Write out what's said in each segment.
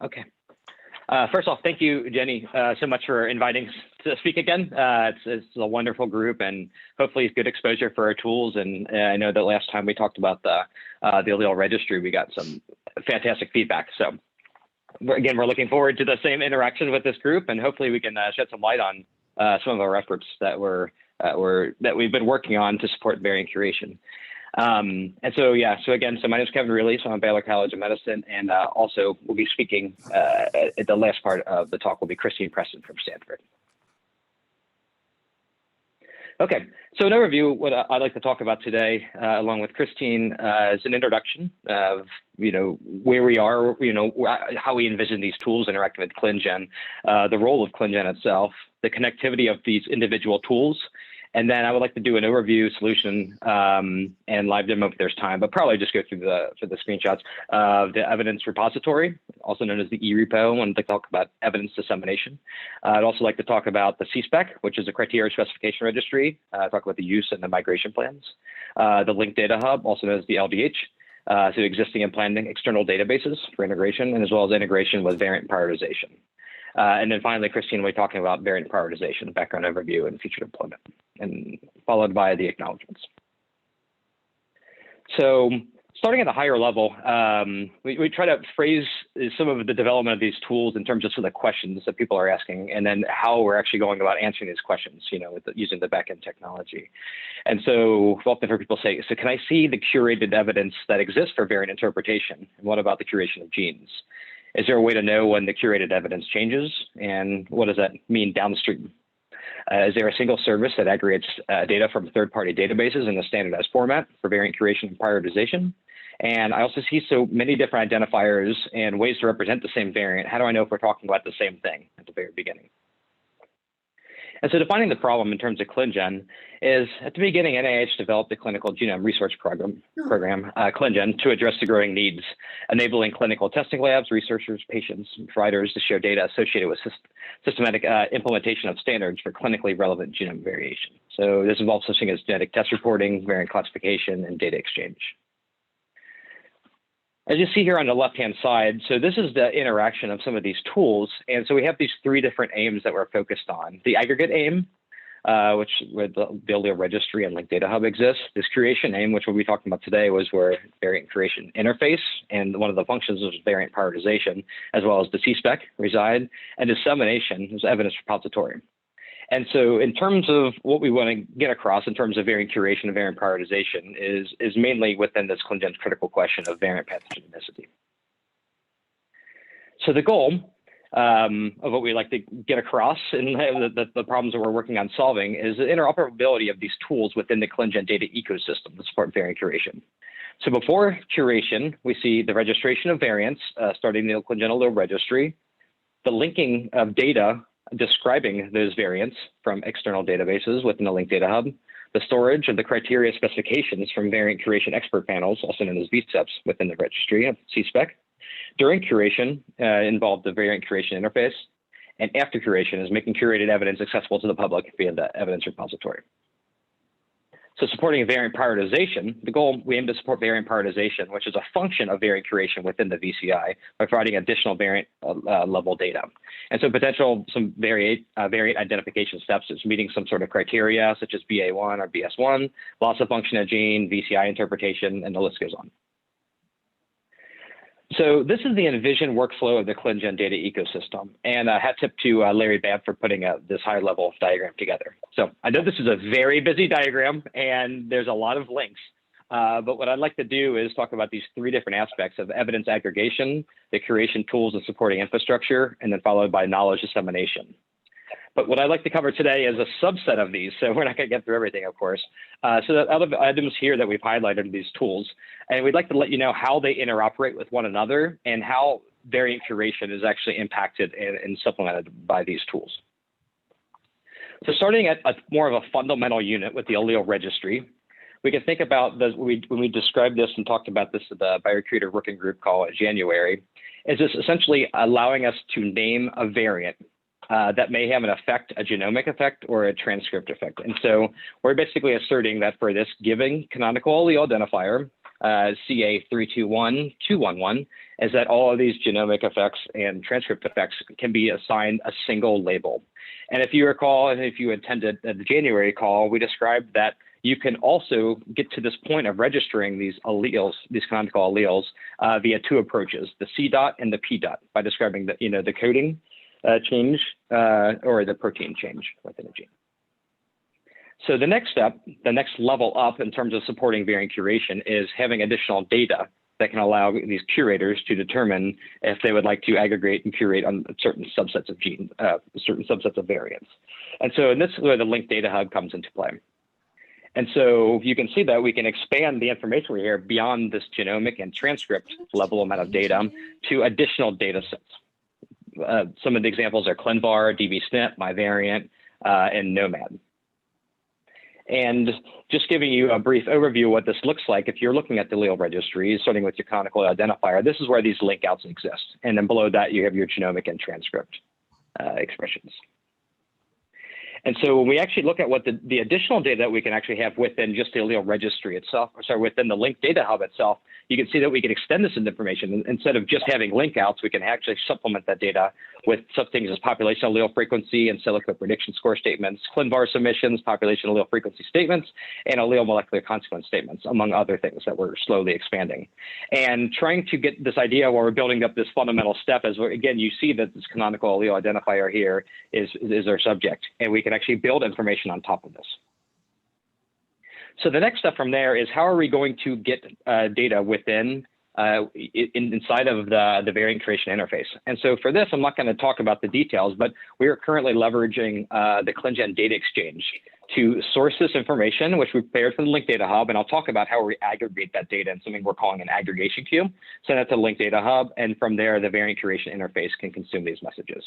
Okay. First off, thank you, Jenny, so much for inviting us to speak again. It's a wonderful group, and hopefully it's good exposure for our tools. And I know that last time we talked about the Allele registry, we got some fantastic feedback. So again, we're looking forward to the same interaction with this group, and hopefully we can shed some light on some of our efforts that we've been working on to support variant curation. And so, yeah, so again, so my name is Kevin Riehle, so I'm Baylor College of Medicine, and also we'll be speaking at the last part of the talk will be Preston from Stanford. Okay, so an overview, what I'd like to talk about today, along with Christine, is an introduction of, where we are, how we envision these tools interacting with ClinGen, the role of ClinGen itself, the connectivity of these individual tools. And then I would like to do an overview, solution, and live demo if there's time, but probably just go through the screenshots of the evidence repository, also known as the ERepo, and to talk about evidence dissemination. I'd also like to talk about the CSpec, which is a criteria specification registry, talk about the use and the migration plans, the linked data hub, also known as the LDH, so existing and planning external databases for integration, and as well as integration with variant prioritization. And then finally, Christine will be talking about variant prioritization, background overview, and future deployment, and followed by the acknowledgements. So starting at a higher level, we try to phrase some of the development of these tools in terms of some of the questions that people are asking, and then how we're actually going about answering these questions, using the backend technology. And so often for people say, so can I see the curated evidence that exists for variant interpretation? And what about the curation of genes? Is there a way to know when the curated evidence changes, and what does that mean downstream? Is there a single service that aggregates data from third-party databases in a standardized format for variant curation and prioritization? And I also see so many different identifiers and ways to represent the same variant. How do I know if we're talking about the same thing at the very beginning? And so defining the problem in terms of ClinGen is, at the beginning, NIH developed the Clinical Genome Research Program, ClinGen, to address the growing needs, enabling clinical testing labs, researchers, patients, and providers to share data associated with systematic implementation of standards for clinically relevant genome variation. So this involves such things as genetic test reporting, variant classification, and data exchange. As you see here on the left-hand side, so this is the interaction of some of these tools. And so we have these three different aims that we're focused on. The aggregate aim, which where the Allele registry and linked data hub exists. This curation aim, which we'll be talking about today, was where Variant Curation Interface, and one of the functions was variant prioritization, as well as the CSpec reside, and dissemination is evidence repository. And so in terms of what we want to get across in terms of variant curation and variant prioritization is mainly within this ClinGen's critical question of variant pathogenicity. So the goal of what we like to get across and the problems that we're working on solving is the interoperability of these tools within the ClinGen data ecosystem to support variant curation. So before curation, we see the registration of variants, starting the ClinGen Allele registry, the linking of data describing those variants from external databases within the linked data hub, the storage of the criteria specifications from variant curation expert panels, also known as VCEPs, within the registry of CSpec. During curation involved the variant curation interface, and after curation is making curated evidence accessible to the public via the evidence repository. So supporting variant prioritization, the goal, we aim to support variant prioritization, which is a function of variant curation within the VCI by providing additional variant level data. And so some variant identification steps is meeting some sort of criteria such as BA1 or BS1, loss of function of gene, VCI interpretation, and the list goes on. So this is the envisioned workflow of the ClinGen data ecosystem. And hat tip to Larry Babb for putting this high level diagram together. So I know this is a very busy diagram and there's a lot of links. But what I'd like to do is talk about these three different aspects of evidence aggregation, the curation tools and supporting infrastructure, and then followed by knowledge dissemination. But what I'd like to cover today is a subset of these, so we're not going to get through everything, of course. So the other items here that we've highlighted are these tools, and we'd like to let you know how they interoperate with one another and how variant curation is actually impacted and supplemented by these tools. So starting at more of a fundamental unit with the Allele registry, we can think about when we described this and talked about this at the Biocurator working group call in January, is this essentially allowing us to name a variant that may have an effect, a genomic effect or a transcript effect. And so we're basically asserting that for this given canonical allele identifier, CA321211, is that all of these genomic effects and transcript effects can be assigned a single label. And if you recall, and if you attended the January call, we described that you can also get to this point of registering these alleles, these canonical alleles, via two approaches, the C dot and the P dot, by describing the, the coding change or the protein change within a gene. So the next step, the next level up in terms of supporting variant curation is having additional data that can allow these curators to determine if they would like to aggregate and curate on certain subsets of genes, certain subsets of variants. And so this is where the linked data hub comes into play. And so you can see that we can expand the information we have beyond this genomic and transcript level amount of data to additional data sets. Some of the examples are ClinVar, dbSNP, MyVariant, and Nomad. And just giving you a brief overview of what this looks like, if you're looking at the allele registry, starting with your canonical identifier, this is where these link outs exist. And then below that, you have your genomic and transcript expressions. And so when we actually look at what the additional data that we can actually have within just the allele registry itself, or sorry, within the linked data hub itself, you can see that we can extend this information. Instead of just having link outs, we can actually supplement that data with such things as population allele frequency and silico prediction score statements, ClinVar submissions, population allele frequency statements, and allele molecular consequence statements, among other things that we're slowly expanding. And trying to get this idea while we're building up this fundamental step is, again, you see that this canonical allele identifier here is our subject, and we can actually build information on top of this. So the next step from there is how are we going to get data within inside of the variant curation interface. And so for this, I'm not going to talk about the details, but we are currently leveraging the ClinGen data exchange to source this information, which we prepared from the linked data hub. And I'll talk about how we aggregate that data in something we're calling an aggregation queue. Send that to the linked data hub. And from there, the variant curation interface can consume these messages.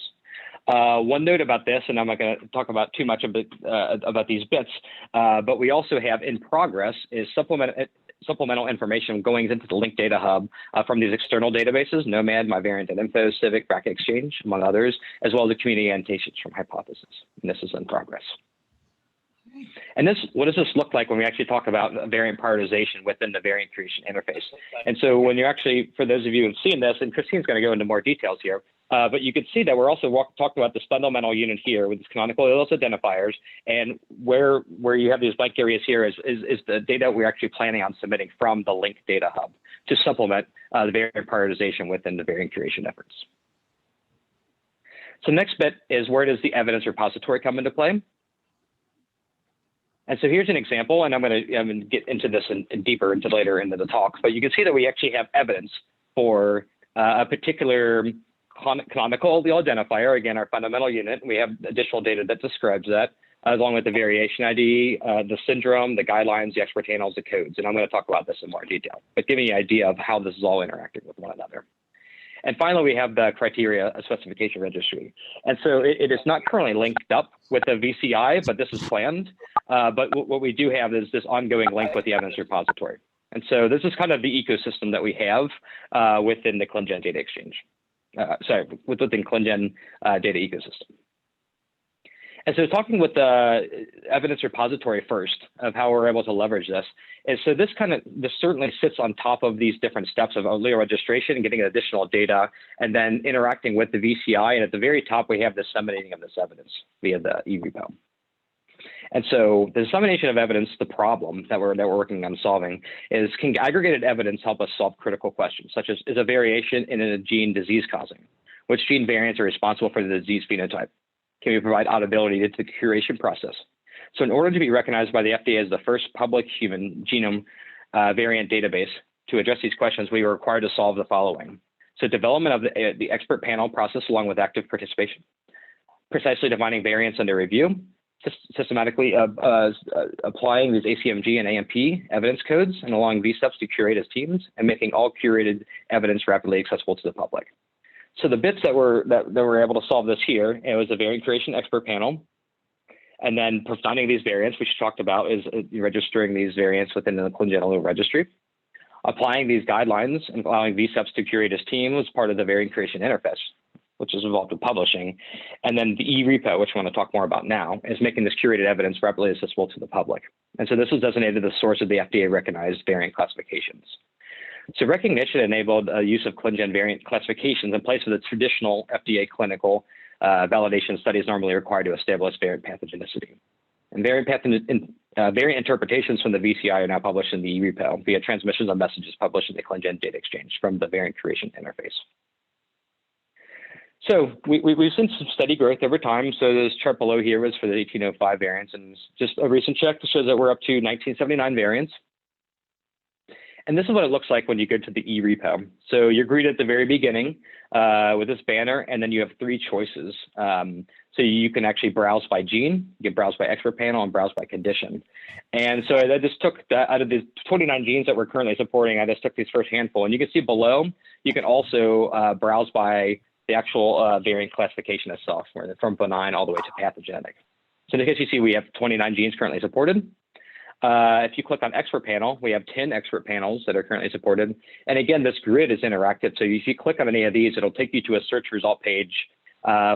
One note about this, and I'm not going to talk about too much about these bits, but we also have in progress is supplemental information going into the linked data hub from these external databases, Nomad, MyVariant, and Info, Civic, Bracket Exchange, among others, as well as the community annotations from Hypothesis. And this is in progress. And what does this look like when we actually talk about variant prioritization within the variant curation interface? And so when you're actually, for those of you who've seen this, and Christine's going to go into more details here, but you can see that we're also talking about this fundamental unit here with these canonical alleles identifiers, and where you have these blank areas here is the data we're actually planning on submitting from the linked data hub to supplement the variant prioritization within the variant curation efforts. So next bit is where does the evidence repository come into play? And so here's an example, and I'm going to get into this deeper into later into the talk, but you can see that we actually have evidence for a particular canonical allele identifier, again, our fundamental unit. We have additional data that describes that, along with the variation ID, the syndrome, the guidelines, the expert panels, the codes. And I'm going to talk about this in more detail, but give me an idea of how this is all interacting with one another. And finally, we have the criteria specification registry. And so it is not currently linked up with the VCI, but this is planned. But what we do have is this ongoing link with the evidence repository. And so this is kind of the ecosystem that we have within the ClinGen data exchange. Within ClinGen data ecosystem. And so talking with the evidence repository first of how we're able to leverage this is, so this certainly sits on top of these different steps of allele registration and getting additional data and then interacting with the VCI. And at the very top, we have disseminating of this evidence via the ERepo. And so the dissemination of evidence, the problem that we're working on solving is, can aggregated evidence help us solve critical questions, such as is a variation in a gene disease causing? Which gene variants are responsible for the disease phenotype? Can we provide auditability to the curation process? So in order to be recognized by the FDA as the first public human genome variant database to address these questions, we were required to solve the following. So development of the expert panel process along with active participation, precisely defining variants under review, systematically applying these ACMG and AMP evidence codes and allowing VSteps to curate as teams and making all curated evidence rapidly accessible to the public. So the bits that we're able to solve this here, it was a variant curation expert panel, and then finding these variants, which we talked about, is registering these variants within the ClinGen allele registry, applying these guidelines and allowing VSteps to curate as teams as part of the variant curation interface. which is involved with publishing. And then the ERepo, which I want to talk more about now, is making this curated evidence rapidly accessible to the public. And so this is designated the source of the FDA-recognized variant classifications. So recognition enabled use of ClinGen variant classifications in place of the traditional FDA clinical validation studies normally required to establish variant pathogenicity. And variant interpretations from the VCI are now published in the ERepo via transmissions of messages published in the ClinGen data exchange from the Variant Curation Interface. So we've seen some steady growth over time. So this chart below here was for the 1805 variants, and just a recent check shows that we're up to 1979 variants. And this is what it looks like when you go to the ERepo. So you're greeted at the very beginning with this banner, and then you have three choices. So you can actually browse by gene, you can browse by expert panel, and browse by condition. And so I just took out of the 29 genes that we're currently supporting, I just took these first handful. And you can see below, you can also browse by the actual variant classification itself, from benign all the way to pathogenic. So in this case, you see we have 29 genes currently supported. If you click on expert panel, we have 10 expert panels that are currently supported. And again, this grid is interactive. So if you click on any of these, it'll take you to a search result page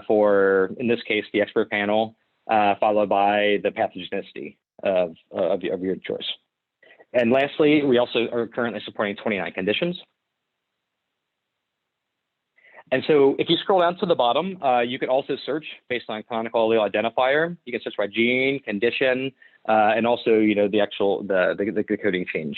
for, in this case, the expert panel, followed by the pathogenicity of your choice. And lastly, we also are currently supporting 29 conditions. And so if you scroll down to the bottom, you can also search based on canonical allele identifier. You can search by gene, condition, and also, the actual the coding change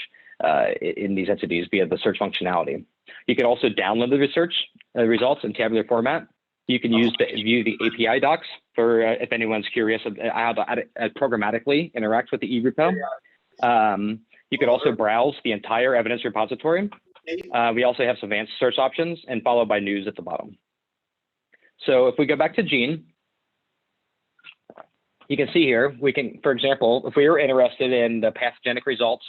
in these entities via the search functionality. You can also download the research results in tabular format. You can view the API docs for if anyone's curious how to programmatically interact with the ERepo. You can also browse the entire evidence repository. We also have some advanced search options, and followed by news at the bottom. So if we go back to gene, you can see here, we can, for example, if we were interested in the pathogenic results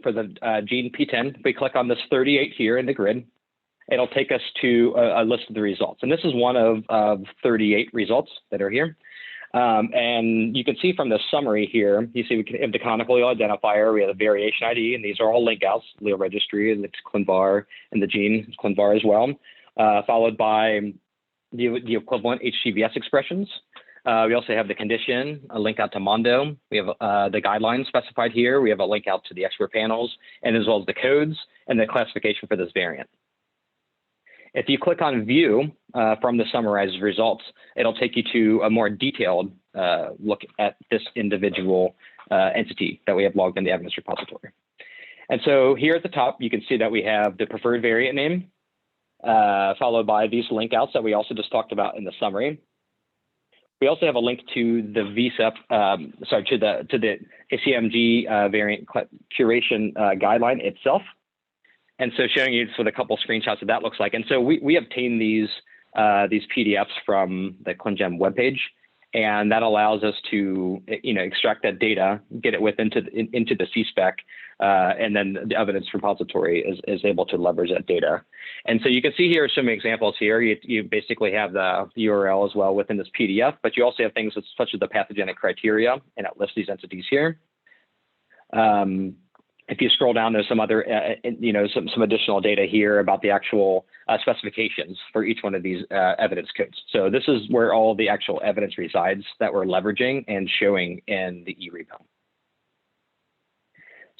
for the gene P10, if we click on this 38 here in the grid, it'll take us to a list of the results. And this is one of 38 results that are here. And you can see from the summary here, you see we have the canonical allele identifier, we have the variation ID, and these are all link outs, Allele registry, and it's ClinVar, and the gene ClinVar as well, followed by the equivalent HGVS expressions. We also have the condition, a link out to Mondo. We have the guidelines specified here. We have a link out to the expert panels, and as well as the codes and the classification for this variant. If you click on view from the summarized results, it'll take you to a more detailed look at this individual entity that we have logged in the evidence repository. And so here at the top, you can see that we have the preferred variant name, followed by these link outs that we also just talked about in the summary. We also have a link to the VSEP, to the ACMG variant curation guideline itself. And so showing you sort of a couple screenshots of that looks like. And so we obtain these PDFs from the ClinGen webpage, and that allows us to extract that data, get it into the CSpec, and then the evidence repository is able to leverage that data. And so you can see here some examples here. You basically have the URL as well within this PDF, but you also have things such as the pathogenic criteria, and it lists these entities here. If you scroll down, there's some other, some additional data here about the actual specifications for each one of these evidence codes. So this is where all the actual evidence resides that we're leveraging and showing in the ERepo.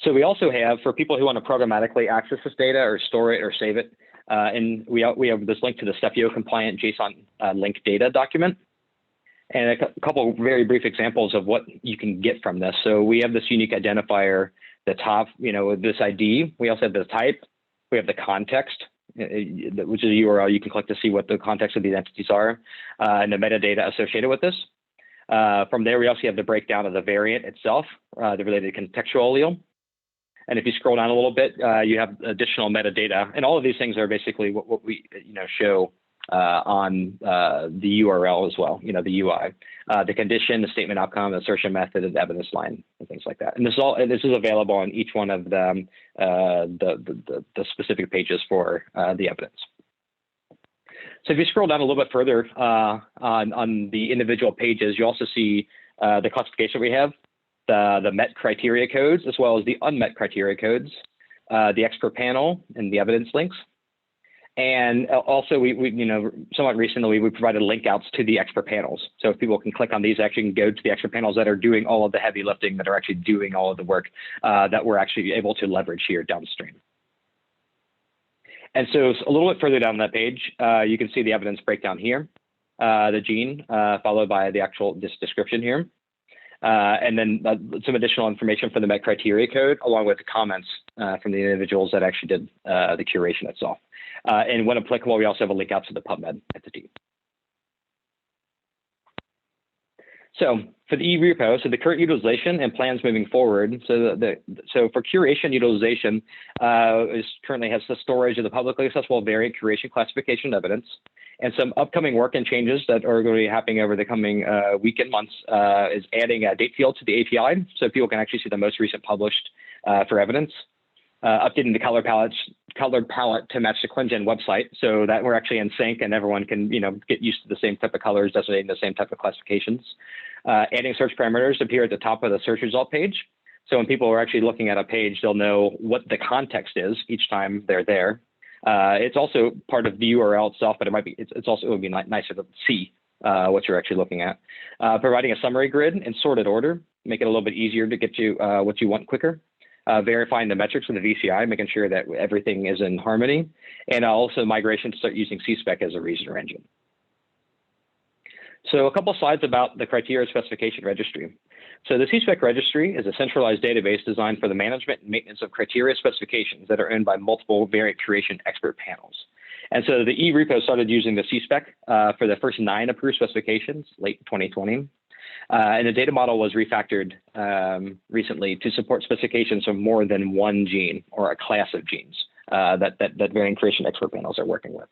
So we also have, for people who want to programmatically access this data or store it or save it, and we have this link to the CEPIO compliant JSON link data document. And a couple of very brief examples of what you can get from this. So we have this unique identifier, the top, with this ID. We also have the type. We have the context, which is a URL you can click to see what the context of these entities are, and the metadata associated with this. From there, we also have the breakdown of the variant itself, the related contextual allele. And if you scroll down a little bit, you have additional metadata. And all of these things are basically what we show on the URL as well, the UI, the condition, the statement outcome, the assertion method, and the evidence line, and things like that. And this is available on each one of the specific pages for the evidence. So if you scroll down a little bit further on the individual pages, you also see the classification we have, the met criteria codes, as well as the unmet criteria codes, the expert panel, and the evidence links. And also, we somewhat recently, we provided link outs to the expert panels. So if people can click on these, actually can go to the expert panels that are doing all of the heavy lifting, that are actually doing all of the work that we're actually able to leverage here downstream. And so a little bit further down that page, you can see the evidence breakdown here, the gene, followed by the actual description here. And then some additional information for the MET criteria code, along with the comments from the individuals that actually did the curation itself. And when applicable, we also have a link out to the PubMed entity. So for the ERepo, so the current utilization and plans moving forward. So so for curation utilization, currently has the storage of the publicly accessible variant curation classification evidence, and some upcoming work and changes that are going to be happening over the coming week and months is adding a date field to the API, so people can actually see the most recent published for evidence. Updating the color palette to match the ClinGen website, so that we're actually in sync and everyone can get used to the same type of colors, designating the same type of classifications. Adding search parameters to appear at the top of the search result page. So when people are actually looking at a page, they'll know what the context is each time they're there. It's also part of the URL itself, but it would be nicer to see what you're actually looking at. Providing a summary grid in sorted order, make it a little bit easier to get you what you want quicker. Verifying the metrics with the VCI, making sure that everything is in harmony, and also migration to start using CSpec as a reasoner engine. So a couple slides about the criteria specification registry. So the CSpec registry is a centralized database designed for the management and maintenance of criteria specifications that are owned by multiple variant curation expert panels. And so the ERepo started using the CSpec for the first 9 approved specifications, late 2020. And the data model was refactored recently to support specifications of more than one gene or a class of genes that variant curation expert panels are working with.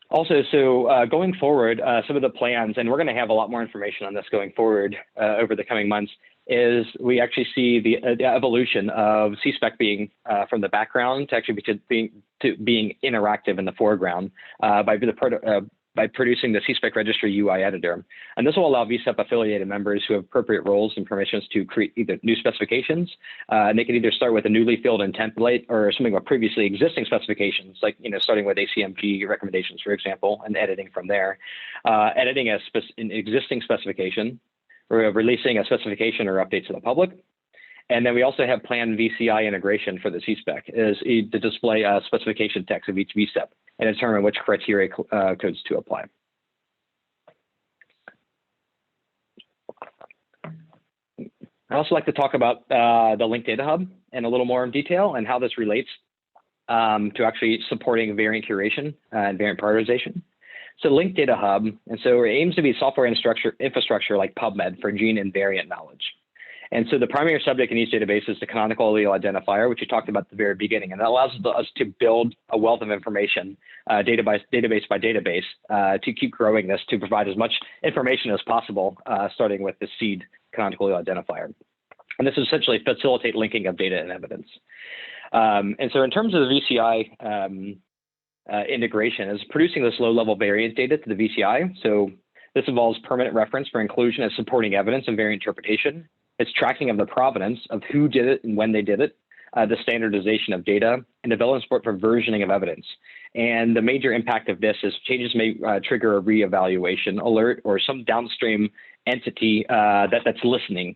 Also, so going forward, some of the plans, and we're going to have a lot more information on this going forward over the coming months, is we actually see the evolution of CSpec being from the background to actually being interactive in the foreground by producing the CSpec registry UI editor. And this will allow VSEP affiliated members who have appropriate roles and permissions to create either new specifications, and they can either start with a newly filled in template or something with previously existing specifications, like starting with ACMG recommendations, for example, and editing from there. Editing an existing specification, or releasing a specification or update to the public. And then we also have planned VCI integration for the CSpec, is to display a specification text of each VSEP and determine which criteria codes to apply. I'd also like to talk about the Link Data Hub in a little more in detail and how this relates to actually supporting variant curation and variant prioritization. So Link Data Hub, and so it aims to be software infrastructure like PubMed for gene and variant knowledge. And so the primary subject in each database is the canonical allele identifier, which you talked about at the very beginning. And that allows us to build a wealth of information, database by database, to keep growing this, to provide as much information as possible, starting with the seed canonical allele identifier. And this is essentially facilitate linking of data and evidence. And so in terms of the VCI integration, is producing this low-level variant data to the VCI. So this involves permanent reference for inclusion as supporting evidence and variant interpretation. It's tracking of the provenance of who did it and when they did it, the standardization of data, and development support for versioning of evidence. And the major impact of this is changes may trigger a reevaluation alert or some downstream entity that's listening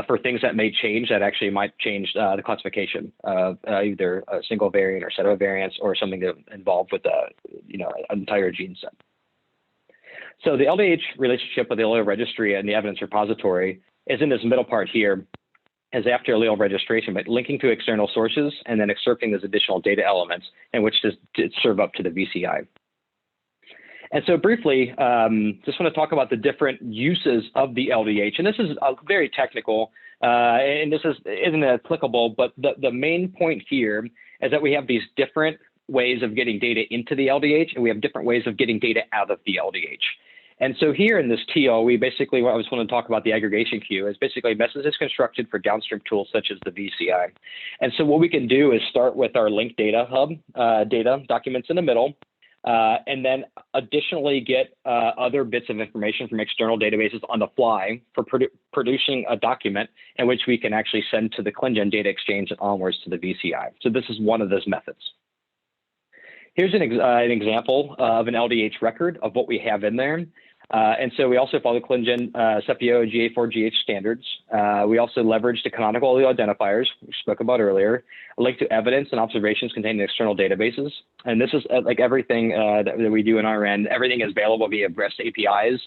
for things that may change that actually might change the classification of either a single variant or set of variants or something that involved with an entire gene set. So the LDH relationship with the allele registry and the evidence repository is in this middle part here, as after allele registration, but linking to external sources and then excerpting those additional data elements in which to serve up to the VCI. And so briefly, just want to talk about the different uses of the LDH. And this is very technical, and this isn't applicable, but the main point here is that we have these different ways of getting data into the LDH, and we have different ways of getting data out of the LDH. And so here in this TL, we basically, what I just want to talk about the aggregation queue is basically messages constructed for downstream tools such as the VCI. And so what we can do is start with our Link Data Hub data documents in the middle, and then additionally get other bits of information from external databases on the fly for producing a document in which we can actually send to the ClinGen Data Exchange and onwards to the VCI. So this is one of those methods. here's an example of an LDH record of what we have in there. And so we also follow ClinGen CEPIO GA4GH standards. We also leverage the canonical allele identifiers we spoke about earlier, a link to evidence and observations contained in external databases. And this is like everything that we do in our end. Everything is available via REST APIs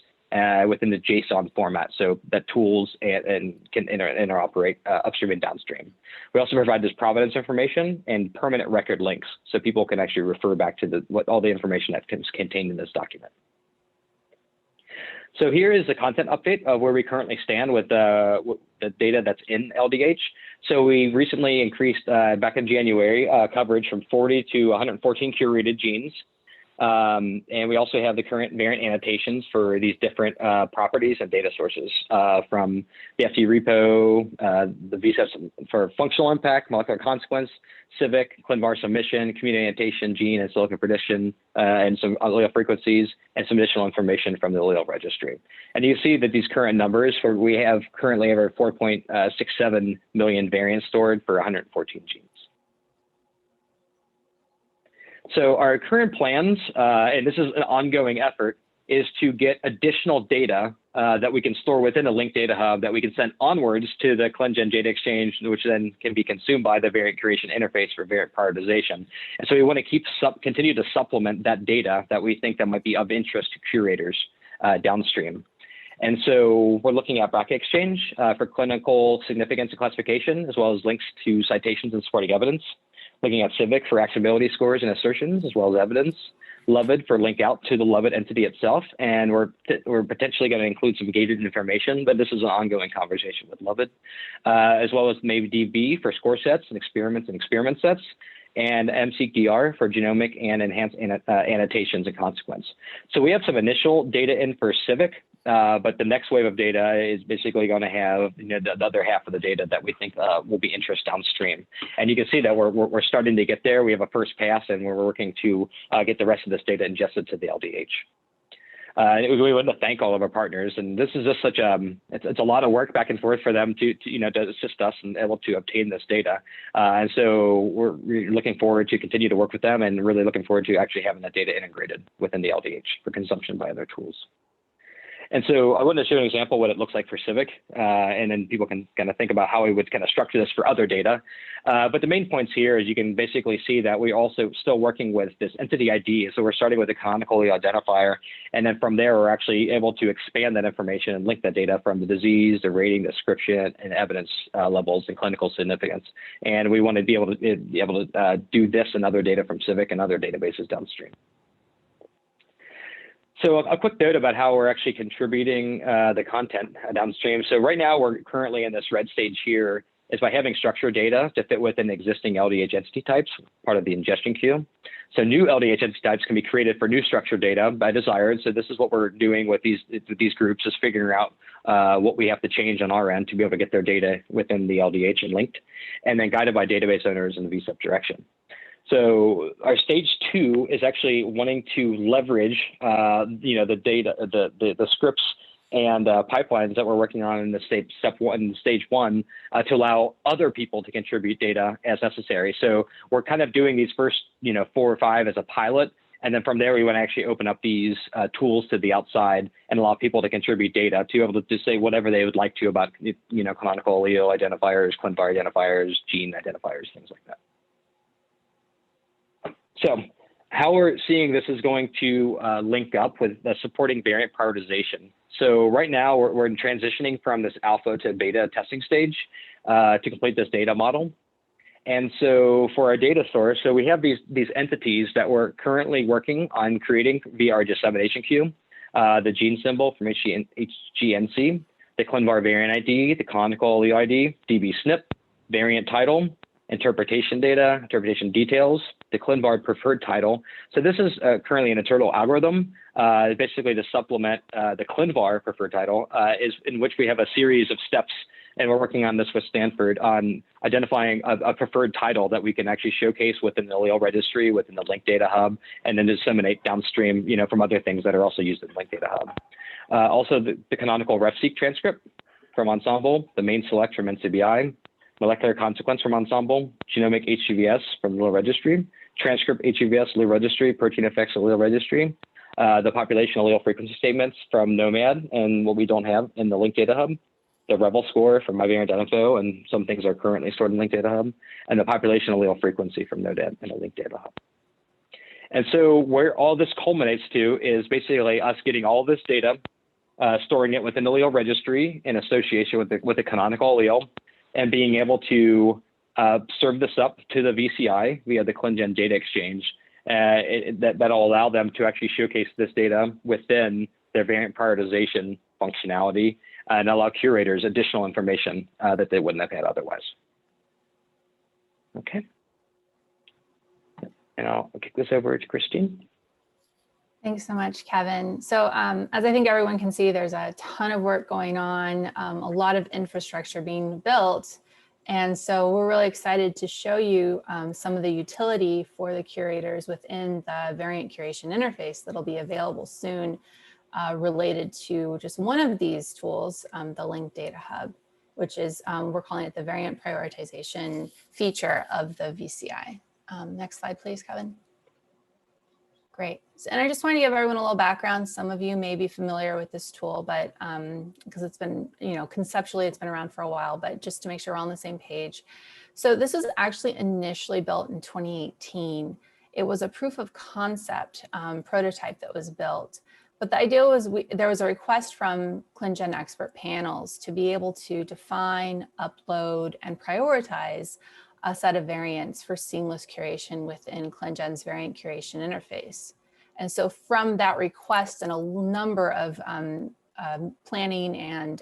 within the JSON format, so that tools and can interoperate upstream and downstream. We also provide this provenance information and permanent record links, so people can actually refer back to all the information that is contained in this document. So here is the content update of where we currently stand with the data that's in LDH. So we recently increased back in January coverage from 40 to 114 curated genes. And we also have the current variant annotations for these different properties and data sources from the ERepo, the VSEPs for functional impact, molecular consequence, CIVIC, ClinVar submission, community annotation, gene and silica prediction, and some allele frequencies, and some additional information from the allele registry. And you see that these current numbers, we have currently over 4.67 million variants stored for 114 genes. So our current plans, and this is an ongoing effort, is to get additional data that we can store within the linked data hub that we can send onwards to the ClinGen data exchange, which then can be consumed by the Variant Curation Interface for Variant Prioritization. And so we want to continue to supplement that data that we think that might be of interest to curators downstream. And so we're looking at BRCA exchange for clinical significance and classification, as well as links to citations and supporting evidence. Looking at CIVIC for actionability scores and assertions, as well as evidence. LOVED for link out to the LOVED entity itself. And we're potentially going to include some gated information, but this is an ongoing conversation with LOVED, as well as maybe DB for score sets and experiment sets, and MSeqDR for genomic and enhanced annotations and consequence. So we have some initial data in for CIVIC, but the next wave of data is basically going to have the other half of the data that we think will be interest downstream. And you can see that we're starting to get there. We have a first pass, and we're working to get the rest of this data ingested to the LDH. We want to thank all of our partners, and this is just such it's a lot of work back and forth for them to assist us and able to obtain this data. And so we're looking forward to continue to work with them, and really looking forward to actually having that data integrated within the LDH for consumption by other tools. And so I wanted to show an example of what it looks like for CIVIC, and then people can kind of think about how we would kind of structure this for other data. But the main points here is you can basically see that we're also still working with this entity ID. So we're starting with a canonical identifier, and then from there, we're actually able to expand that information and link that data from the disease, the rating, description, and evidence levels and clinical significance. And we want to be able to do this and other data from CIVIC and other databases downstream. So a quick note about how we're actually contributing the content downstream. So right now, we're currently in this red stage here is by having structured data to fit within existing LDH entity types, part of the ingestion queue. So new LDH entity types can be created for new structured data by desired. So this is what we're doing with these groups, is figuring out what we have to change on our end to be able to get their data within the LDH and linked, and then guided by database owners in the VSEP direction. So our stage 2 is actually wanting to leverage, the data, the scripts and pipelines that we're working on in the stage one, to allow other people to contribute data as necessary. So we're kind of doing these first, 4 or 5 as a pilot, and then from there we want to actually open up these tools to the outside and allow people to contribute data to be able to say whatever they would like to about, canonical allele identifiers, ClinVar identifiers, gene identifiers, things like that. So how we're seeing this is going to link up with supporting variant prioritization. So right now we're transitioning from this alpha to beta testing stage to complete this data model. And so for our data source, so we have these entities that we're currently working on creating via our dissemination queue, the gene symbol from HGNC, the ClinVar variant ID, the canonical allele ID, DB SNP, variant title, interpretation data, interpretation details, the ClinVar preferred title. So this is currently an internal algorithm, basically to supplement the ClinVar preferred title, is in which we have a series of steps, and we're working on this with Stanford on identifying a preferred title that we can actually showcase within the allele registry, within the linked data hub, and then disseminate downstream, from other things that are also used in the linked data hub. Also, the canonical RefSeq transcript from Ensemble, the main select from NCBI, molecular consequence from Ensemble, genomic HGVS from the allele registry, transcript HUVS allele registry, protein effects allele registry, the population allele frequency statements from Nomad and what we don't have in the linked data hub, the Revel score from MyVariant.info, and some things are currently stored in linked data hub, and the population allele frequency from NODAD in the linked data hub. And so where all this culminates to is basically us getting all this data, storing it within the allele registry in association with the canonical allele, and being able to serve this up to the VCI via the ClinGen data exchange. That'll allow them to actually showcase this data within their variant prioritization functionality and allow curators additional information that they wouldn't have had otherwise. Okay. And I'll kick this over to Christine. Thanks so much, Kevin. So as I think everyone can see, there's a ton of work going on, a lot of infrastructure being built. And so we're really excited to show you some of the utility for the curators within the Variant Curation Interface that'll be available soon related to just one of these tools, the Linked Data Hub, which is, we're calling it the Variant Prioritization feature of the VCI. Next slide, please, Kevin. Great. And I just wanted to give everyone a little background. Some of you may be familiar with this tool, but because it's been, conceptually it's been around for a while, but just to make sure we're on the same page. So this was actually initially built in 2018. It was a proof of concept prototype that was built. But the idea was there was a request from ClinGen expert panels to be able to define, upload, and prioritize a set of variants for seamless curation within ClinGen's Variant Curation Interface. And so from that request and a number of planning and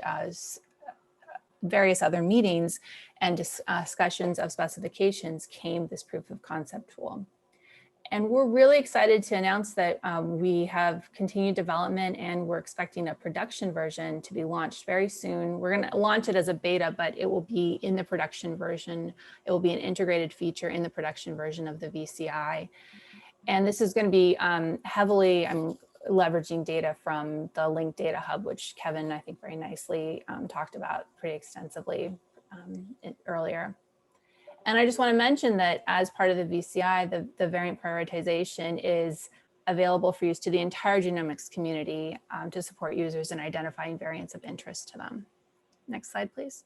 various other meetings and discussions of specifications came this proof of concept tool. And we're really excited to announce that we have continued development and we're expecting a production version to be launched very soon. We're going to launch it as a beta, but it will be in the production version. It will be an integrated feature in the production version of the VCI. And this is going to be heavily leveraging data from the Linked Data Hub, which Kevin, I think very nicely talked about pretty extensively earlier. And I just want to mention that as part of the VCI, the variant prioritization is available for use to the entire genomics community to support users in identifying variants of interest to them. Next slide, please.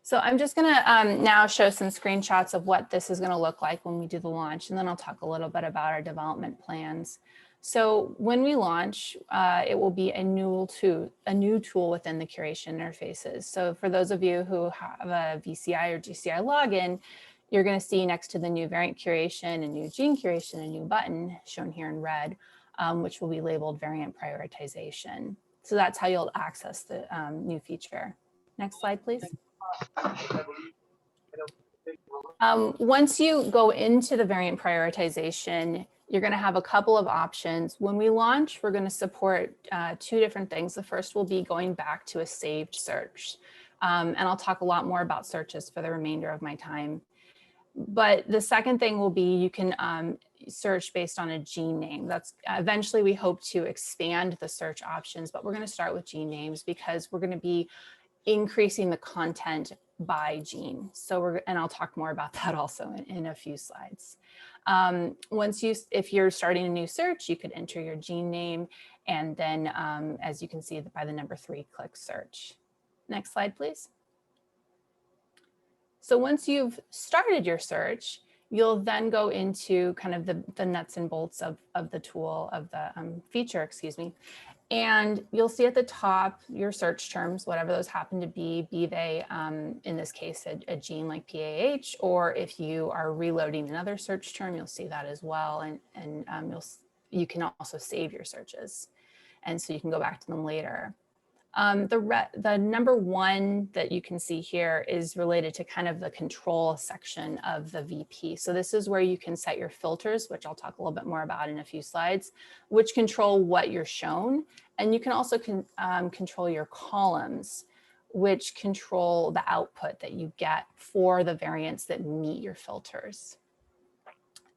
So I'm just going to now show some screenshots of what this is going to look like when we do the launch, and then I'll talk a little bit about our development plans. So when we launch, it will be a new tool within the curation interfaces. So for those of you who have a VCI or GCI login, you're going to see next to the new variant curation and new gene curation, a new button shown here in red, which will be labeled variant prioritization. So that's how you'll access the new feature. Next slide, please. Once you go into the variant prioritization, you're going to have a couple of options. When we launch, we're going to support two different things. The first will be going back to a saved search. And I'll talk a lot more about searches for the remainder of my time. But the second thing will be you can search based on a gene name. That's eventually we hope to expand the search options, but we're going to start with gene names because we're going to be increasing the content by gene. So and I'll talk more about that also in a few slides. If you're starting a new search, you could enter your gene name and then as you can see by the number 3, click search. Next slide, please. So once you've started your search, you'll then go into kind of the nuts and bolts of the tool, of the feature, excuse me. And you'll see at the top your search terms, whatever those happen to be they, in this case, a gene like PAH, or if you are reloading another search term, you'll see that as well. And you can also save your searches. And so you can go back to them later. The number 1 that you can see here is related to kind of the control section of the VP. So this is where you can set your filters, which I'll talk a little bit more about in a few slides, which control what you're shown. And you can also control your columns, which control the output that you get for the variants that meet your filters.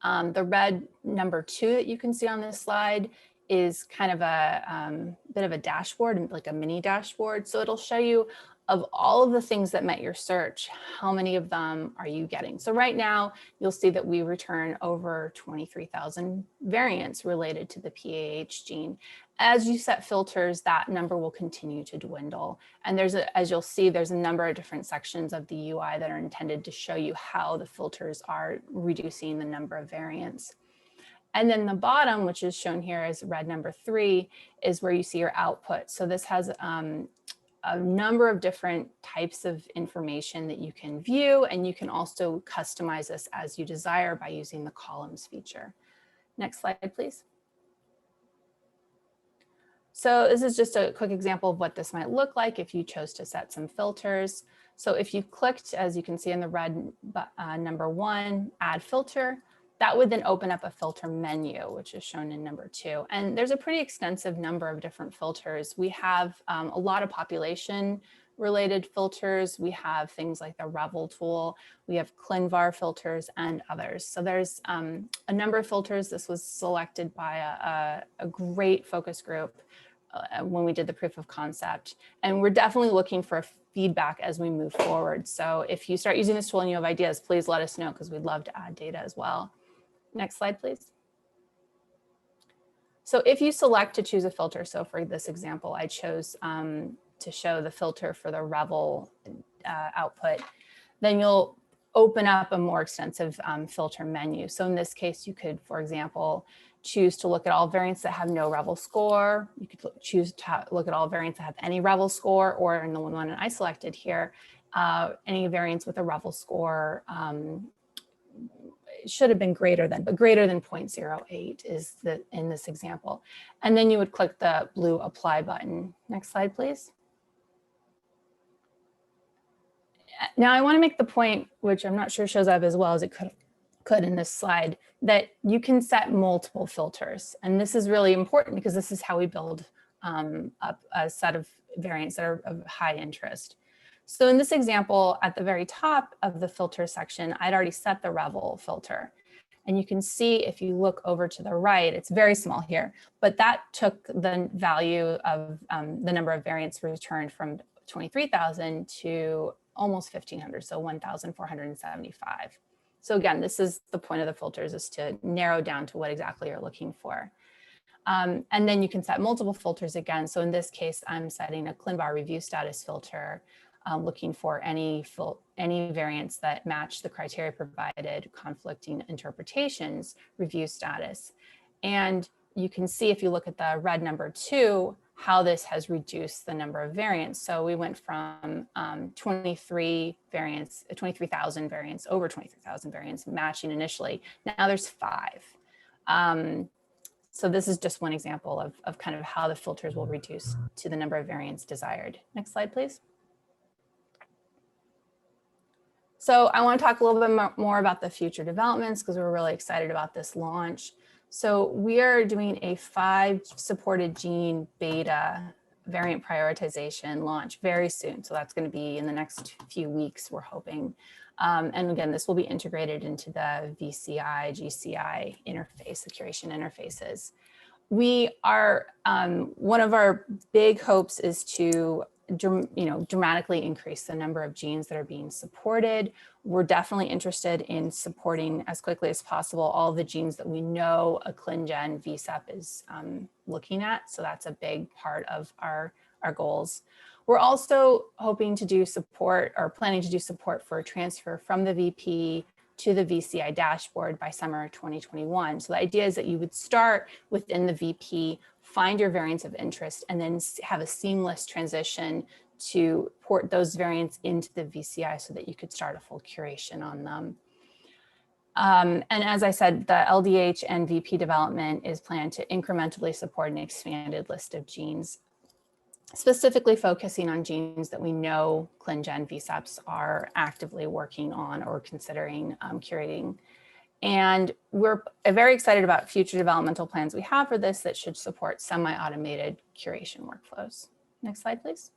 The red number 2 that you can see on this slide is kind of a bit of a dashboard, like a mini dashboard. So it'll show you of all of the things that met your search, how many of them are you getting? So right now, you'll see that we return over 23,000 variants related to the PAH gene. As you set filters, that number will continue to dwindle. And as you'll see, there's a number of different sections of the UI that are intended to show you how the filters are reducing the number of variants. And then the bottom, which is shown here as red number 3, is where you see your output. So this has a number of different types of information that you can view, and you can also customize this as you desire by using the columns feature. Next slide, please. So this is just a quick example of what this might look like if you chose to set some filters. So if you clicked, as you can see in the red number 1, add filter, that would then open up a filter menu, which is shown in number 2. And there's a pretty extensive number of different filters. We have a lot of population related filters. We have things like the Revel tool. We have ClinVar filters and others. So there's a number of filters. This was selected by a great focus group when we did the proof of concept. And we're definitely looking for feedback as we move forward. So if you start using this tool and you have ideas, please let us know, because we'd love to add data as well. Next slide, please. So if you select to choose a filter, so for this example, I chose to show the filter for the Revel output, then you'll open up a more extensive filter menu. So in this case, you could, for example, choose to look at all variants that have no Revel score. You could choose to look at all variants that have any Revel score, or in the one I selected here, any variants with a Revel score should have been greater than, but greater than 0.08 is in this example. And then you would click the blue apply button. Next slide, please. Now I want to make the point, which I'm not sure shows up as well as it could in this slide, that you can set multiple filters. And this is really important because this is how we build up a set of variants that are of high interest. So in this example, at the very top of the filter section, I'd already set the Revel filter. And you can see if you look over to the right, it's very small here, but that took the value of the number of variants returned from 23,000 to almost 1,500, so 1,475. So again, this is the point of the filters, is to narrow down to what exactly you're looking for. And then you can set multiple filters again. So in this case, I'm setting a ClinVar review status filter, looking for any variants that match the criteria provided, conflicting interpretations, review status. And you can see, if you look at the red number 2, how this has reduced the number of variants. So we went from 23,000 variants, over 23,000 variants matching initially. Now there's 5. So this is just one example of kind of how the filters will reduce to the number of variants desired. Next slide, please. So I want to talk a little bit more about the future developments, because we're really excited about this launch. So we are doing a 5 supported gene beta variant prioritization launch very soon. So that's going to be in the next few weeks, we're hoping. And again, this will be integrated into the VCI, GCI interface, the curation interfaces. We are, one of our big hopes is to dramatically increase the number of genes that are being supported. We're definitely interested in supporting as quickly as possible all the genes that we know a ClinGen VSEP is looking at. So that's a big part of our goals. We're also hoping to do support, or planning to do support, for a transfer from the VP to the VCI dashboard by summer 2021. So the idea is that you would start within the VP, find your variants of interest, and then have a seamless transition to port those variants into the VCI so that you could start a full curation on them. And as I said, the LDH and VP development is planned to incrementally support an expanded list of genes, specifically focusing on genes that we know ClinGen VSEPs are actively working on or considering curating. And we're very excited about future developmental plans we have for this that should support semi-automated curation workflows. Next slide, please.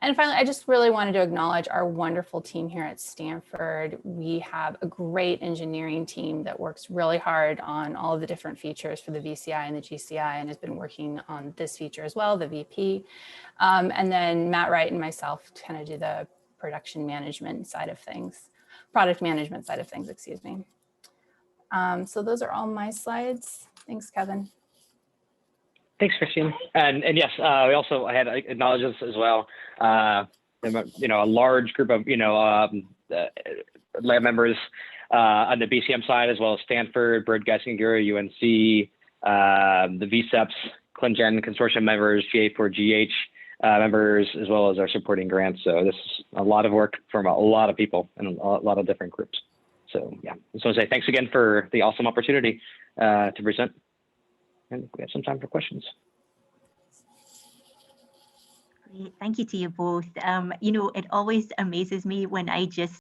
And finally, I just really wanted to acknowledge our wonderful team here at Stanford. We have a great engineering team that works really hard on all of the different features for the VCI and the GCI, and has been working on this feature as well, the VP. And then Matt Wright and myself kind of do the production management side of things, product management side of things, excuse me. So those are all my slides. Thanks, Kevin. Thanks, Christine. And yes, we also had acknowledged this as well. A large group of lab members on the BCM side, as well as Stanford, Bird Geisinger, UNC, the VCEPs, ClinGen Consortium members, GA4GH members, as well as our supporting grants. So this is a lot of work from a lot of people and a lot of different groups. So yeah, I just want to say thanks again for the awesome opportunity to present. And we have some time for questions. Great. Thank you to you both. It always amazes me when I just